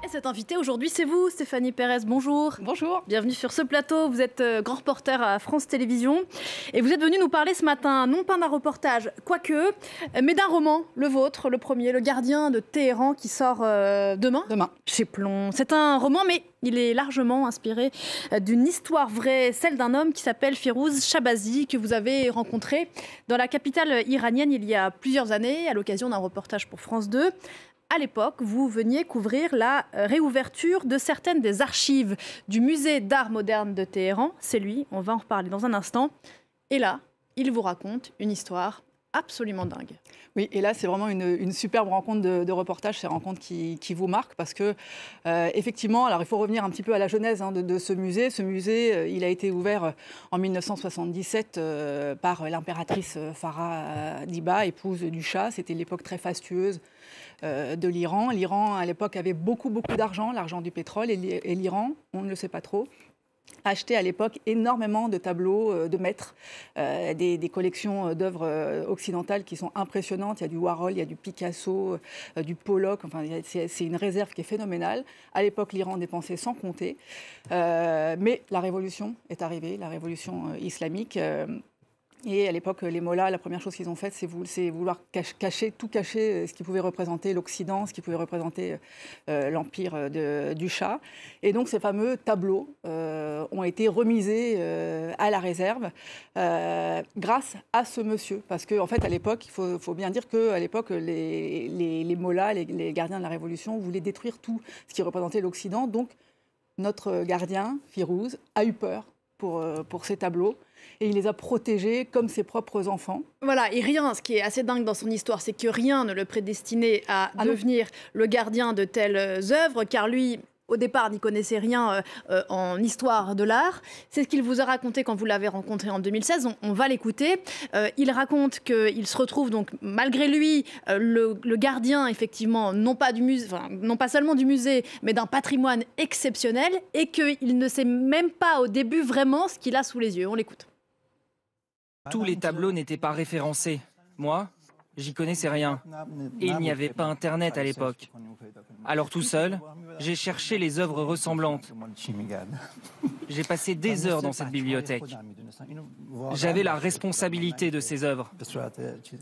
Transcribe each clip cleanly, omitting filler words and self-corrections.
Et cet invité aujourd'hui, c'est vous, Stéphanie Pérez. Bonjour. Bonjour. Bienvenue sur ce plateau. Vous êtes grand reporter à France Télévisions. Et vous êtes venu nous parler ce matin, non pas d'un reportage, quoique, mais d'un roman, le vôtre, le premier, Le Gardien de Téhéran, qui sort demain. Demain. Chez Plon. C'est un roman, mais il est largement inspiré d'une histoire vraie, celle d'un homme qui s'appelle Firouz Shahbazi, que vous avez rencontré dans la capitale iranienne il y a plusieurs années, à l'occasion d'un reportage pour France 2. À l'époque, vous veniez couvrir la réouverture de certaines des archives du musée d'art moderne de Téhéran. C'est lui, on va en reparler dans un instant. Et là, il vous raconte une histoire absolument dingue. Oui, et là, c'est vraiment une superbe rencontre de reportage, ces rencontres qui vous marquent, parce que, effectivement, alors il faut revenir un petit peu à la genèse de ce musée. Ce musée, il a été ouvert en 1977 par l'impératrice Farah Diba, épouse du Shah. C'était l'époque très fastueuse de l'Iran. L'Iran, à l'époque, avait beaucoup d'argent, l'argent du pétrole, et l'Iran, on ne le sait pas trop, acheté à l'époque énormément de tableaux de maîtres, des collections d'œuvres occidentales qui sont impressionnantes. Il y a du Warhol, il y a du Picasso, du Pollock. Enfin, c'est une réserve qui est phénoménale. À l'époque, l'Iran dépensait sans compter. Mais la révolution est arrivée, la révolution islamique. Et à l'époque, les mollahs, la première chose qu'ils ont faite, c'est vouloir cacher ce qui pouvait représenter l'Occident, ce qui pouvait représenter l'empire du Shah. Et donc, ces fameux tableaux ont été remisés à la réserve grâce à ce monsieur. Parce qu'en fait, à l'époque, il faut bien dire qu'à l'époque, les mollahs, les gardiens de la Révolution, voulaient détruire tout ce qui représentait l'Occident. Donc, notre gardien, Firouz, a eu peur pour ces tableaux. Et il les a protégés comme ses propres enfants. Voilà, et rien, ce qui est assez dingue dans son histoire, c'est que rien ne le prédestinait à devenir le gardien de telles œuvres, car lui, au départ, n'y connaissait rien en histoire de l'art. C'est ce qu'il vous a raconté quand vous l'avez rencontré en 2016. On va l'écouter. Il raconte qu'il se retrouve donc, malgré lui, le gardien, effectivement, non pas seulement du musée, mais d'un patrimoine exceptionnel, et qu'il ne sait même pas au début vraiment ce qu'il a sous les yeux. On l'écoute. Tous les tableaux n'étaient pas référencés. Moi, j'y connaissais rien. Et il n'y avait pas Internet à l'époque. Alors tout seul, j'ai cherché les œuvres ressemblantes. J'ai passé des heures dans cette bibliothèque. J'avais la responsabilité de ces œuvres.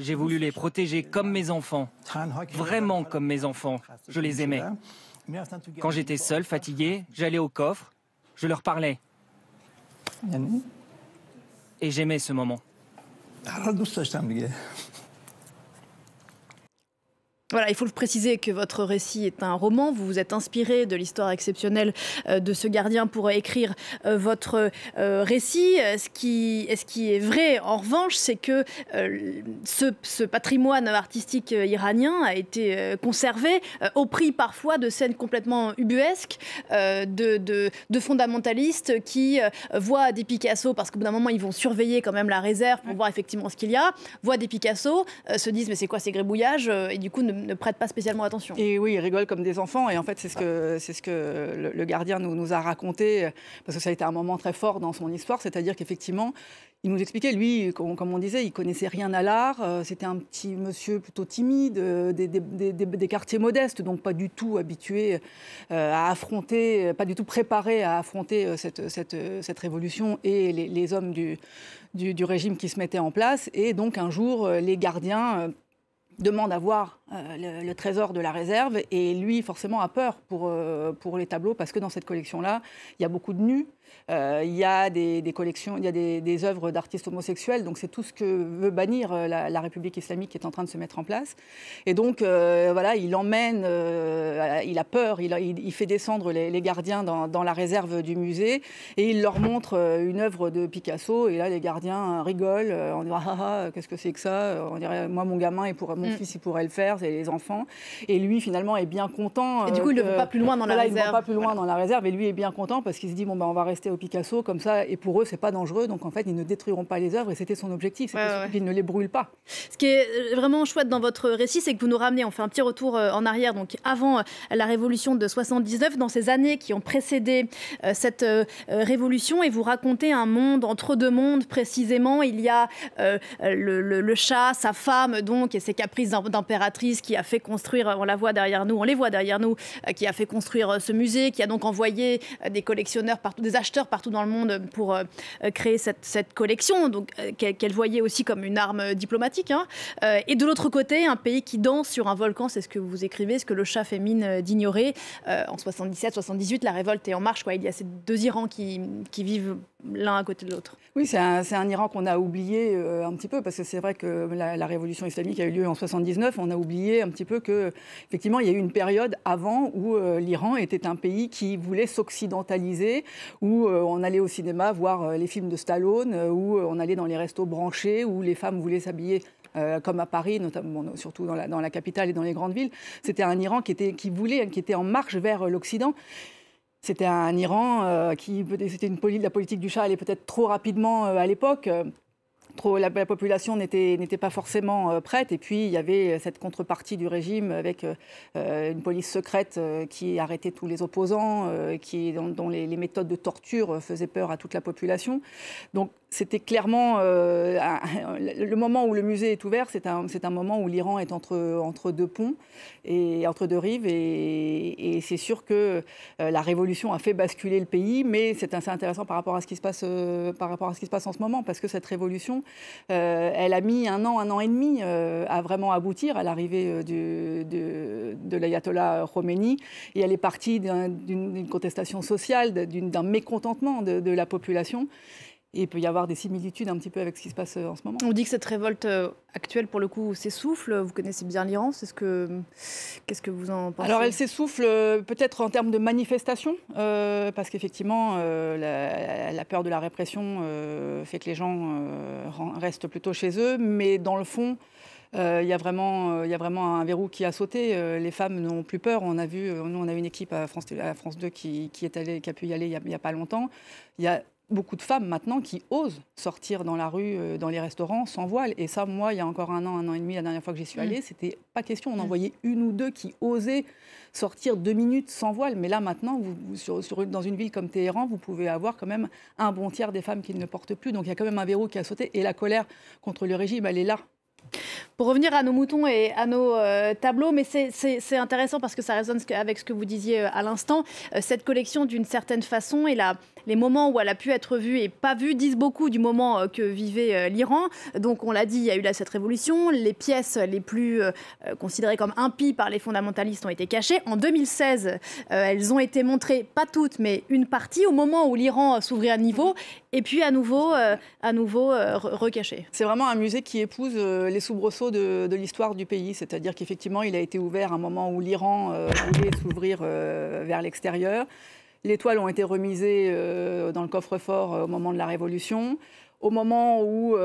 J'ai voulu les protéger comme mes enfants. Vraiment comme mes enfants. Je les aimais. Quand j'étais seul, fatigué, j'allais au coffre, je leur parlais. Et j'aimais ce moment. Voilà, il faut le préciser que votre récit est un roman. Vous vous êtes inspiré de l'histoire exceptionnelle de ce gardien pour écrire votre récit. Ce qui est vrai, en revanche, c'est que ce patrimoine artistique iranien a été conservé au prix parfois de scènes complètement ubuesques, de fondamentalistes qui voient des Picasso, parce qu'au bout d'un moment, ils vont surveiller quand même la réserve pour voir effectivement ce qu'il y a, voient des Picasso, se disent mais c'est quoi ces gribouillages, et du coup ne prêtent pas spécialement attention. Et oui, ils rigolent comme des enfants. Et en fait, c'est ce que le gardien nous a raconté, parce que ça a été un moment très fort dans son histoire. C'est-à-dire qu'effectivement, il nous expliquait, lui, comme on disait, il connaissait rien à l'art. C'était un petit monsieur plutôt timide, des quartiers modestes, donc pas du tout habitué à affronter, pas du tout préparé à affronter cette révolution et les hommes du régime qui se mettaient en place. Et donc, un jour, les gardiens demande à voir le trésor de la réserve, et lui forcément a peur pour les tableaux, parce que dans cette collection-là, il y a beaucoup de nus, il y a des collections, il y a des œuvres d'artistes homosexuels, donc c'est tout ce que veut bannir la République islamique qui est en train de se mettre en place. Et donc voilà, il emmène, il a peur, il fait descendre les gardiens dans la réserve du musée, et il leur montre une œuvre de Picasso, et là les gardiens rigolent, on dirait qu'est-ce que c'est que ça, on dirait moi mon gamin mon fils il pourrait le faire, c'est les enfants, et lui finalement est bien content. Et du coup il ne va pas plus loin dans la réserve. Il ne va pas plus loin dans la réserve, et lui est bien content parce qu'il se dit bon on va rester au Picasso comme ça, et pour eux c'est pas dangereux, donc en fait ils ne détruiront pas les œuvres, et c'était son objectif, qu'ils ne les brûlent pas. Ce qui est vraiment chouette dans votre récit, c'est que vous nous ramenez, on fait un petit retour en arrière, donc avant la révolution de 79, dans ces années qui ont précédé cette révolution, et vous racontez un monde entre deux mondes précisément. Il y a le Shah, sa femme donc, et ses caprices d'impératrice l'Église qui a fait construire, on les voit derrière nous, qui a fait construire ce musée, qui a donc envoyé des collectionneurs, des acheteurs partout dans le monde pour créer cette collection, donc qu'elle voyait aussi comme une arme diplomatique. Hein. Et de l'autre côté, un pays qui danse sur un volcan, c'est ce que vous écrivez, ce que le Shah fait mine d'ignorer. En 77-78, la révolte est en marche. Quoi. Il y a ces deux Irans qui vivent l'un à côté de l'autre. Oui, c'est un Iran qu'on a oublié un petit peu, parce que c'est vrai que la révolution islamique a eu lieu en 79. On a oublié un petit peu qu'effectivement, il y a eu une période avant où l'Iran était un pays qui voulait s'occidentaliser, où on allait au cinéma voir les films de Stallone, où on allait dans les restos branchés, où les femmes voulaient s'habiller comme à Paris, notamment, surtout dans la capitale et dans les grandes villes. C'était un Iran qui était en marche vers l'Occident. C'était un Iran la politique du Shah allait peut-être trop rapidement à l'époque. La population n'était pas forcément prête. Et puis, il y avait cette contrepartie du régime avec une police secrète qui arrêtait tous les opposants, dont les méthodes de torture faisaient peur à toute la population. Donc, c'était clairement le moment où le musée est ouvert, c'est un moment où l'Iran est entre deux ponts et entre deux rives. Et c'est sûr que la révolution a fait basculer le pays, mais c'est assez intéressant par rapport à ce qui se passe en ce moment, parce que cette révolution, elle a mis un an et demi à vraiment aboutir à l'arrivée de l'ayatollah Khomeini, et elle est partie d'une contestation sociale, d'un mécontentement de la population. Et il peut y avoir des similitudes un petit peu avec ce qui se passe en ce moment. On dit que cette révolte actuelle, pour le coup, s'essouffle. Vous connaissez bien l'Iran. Qu'est-ce que vous en pensez? Alors, elle s'essouffle peut-être en termes de manifestation, parce qu'effectivement, la peur de la répression fait que les gens restent plutôt chez eux. Mais dans le fond, il y a vraiment un verrou qui a sauté. Les femmes n'ont plus peur. On a une équipe à France 2 qui a pu y aller il n'y a pas longtemps. Il y a beaucoup de femmes maintenant qui osent sortir dans la rue, dans les restaurants, sans voile. Et ça, moi, il y a encore un an et demi, la dernière fois que j'y suis allée, c'était pas question. On en voyait une ou deux qui osaient sortir 2 minutes sans voile. Mais là, maintenant, dans une ville comme Téhéran, vous pouvez avoir quand même un bon tiers des femmes qui ne le portent plus. Donc il y a quand même un verrou qui a sauté. Et la colère contre le régime, elle est là. Pour revenir à nos moutons et à nos tableaux, mais c'est intéressant parce que ça résonne avec ce que vous disiez à l'instant. Cette collection, d'une certaine façon, et les moments où elle a pu être vue et pas vue disent beaucoup du moment que vivait l'Iran. Donc, on l'a dit, il y a eu cette révolution. Les pièces les plus considérées comme impies par les fondamentalistes ont été cachées. En 2016, elles ont été montrées, pas toutes, mais une partie, au moment où l'Iran s'ouvrait à nouveau, et puis à nouveau recachées. C'est vraiment un musée qui épouse les soubresauts de l'histoire du pays. C'est-à-dire qu'effectivement, il a été ouvert à un moment où l'Iran voulait s'ouvrir vers l'extérieur. Les toiles ont été remisées dans le coffre-fort au moment de la Révolution. Au moment où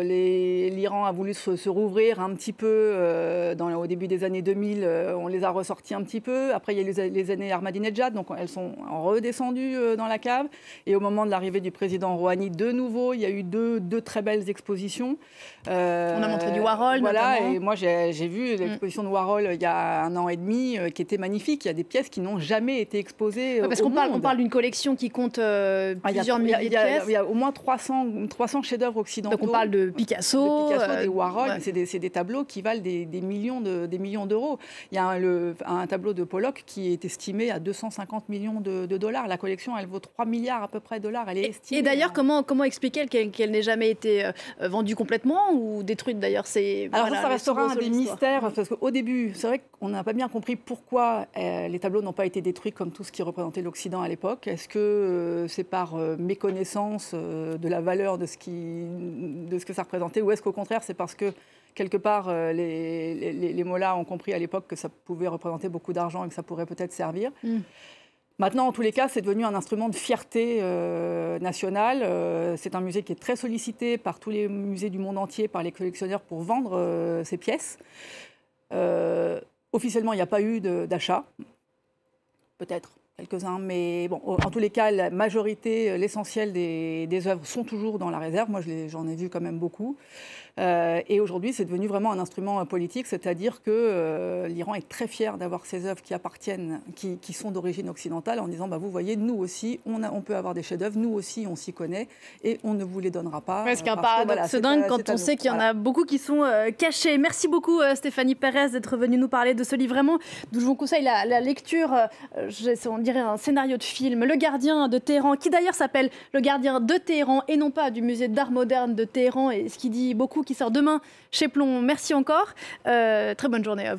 l'Iran a voulu se rouvrir un petit peu, au début des années 2000, on les a ressortis un petit peu. Après, il y a eu les années Ahmadinejad, donc elles sont redescendues dans la cave. Et au moment de l'arrivée du président Rouhani, de nouveau, il y a eu deux très belles expositions. On a montré du Warhol, voilà, notamment. et moi, j'ai vu l'exposition de Warhol il y a 1 an et demi, qui était magnifique. Il y a des pièces qui n'ont jamais été exposées parce au qu'on monde. On parle d'une collection qui compte plusieurs milliers de pièces. Il y a au moins 300 chefs-d'œuvre occidentaux. Donc on parle de Picasso, des Warhol, ouais. c'est des tableaux qui valent des millions d'euros. Il y a un tableau de Pollock qui est estimé à 250 millions de dollars. La collection, elle vaut 3 milliards à peu près de dollars. Elle est estimée. Et d'ailleurs, comment expliquer qu'elle n'ait jamais été vendue complètement ou détruite d'ailleurs? Alors ça restera un des mystères, parce qu'au début, c'est vrai qu'on n'a pas bien compris pourquoi les tableaux n'ont pas été détruits comme tout ce qui représentait l'Occident à l'époque. Est-ce que c'est par méconnaissance de la valeur de ce que ça représentait, ou est-ce qu'au contraire c'est parce que quelque part les mollahs ont compris à l'époque que ça pouvait représenter beaucoup d'argent et que ça pourrait peut-être servir. Maintenant, en tous les cas, c'est devenu un instrument de fierté nationale. C'est un musée qui est très sollicité par tous les musées du monde entier, par les collectionneurs pour vendre ces pièces. Officiellement, il n'y a pas eu d'achat, peut-être quelques-uns, mais bon, en tous les cas, la majorité, l'essentiel des œuvres sont toujours dans la réserve. Moi, j'en ai vu quand même beaucoup. Et aujourd'hui, c'est devenu vraiment un instrument politique, c'est-à-dire que l'Iran est très fier d'avoir ces œuvres qui appartiennent, qui sont d'origine occidentale, en disant, vous voyez, nous aussi, on peut avoir des chefs-d'œuvre, nous aussi, on s'y connaît, et on ne vous les donnera pas. C'est un paradoxe dingue quand on sait qu'il y en a beaucoup qui sont cachés. Merci beaucoup Stéphanie Pérez d'être venue nous parler de ce livre, vraiment, d'où je vous conseille la lecture, on dirait un scénario de film, Le Gardien de Téhéran, qui d'ailleurs s'appelle Le Gardien de Téhéran et non pas du musée d'art moderne de Téhéran, et ce qui dit beaucoup, qui sort demain chez Plomb. Merci encore, très bonne journée à vous.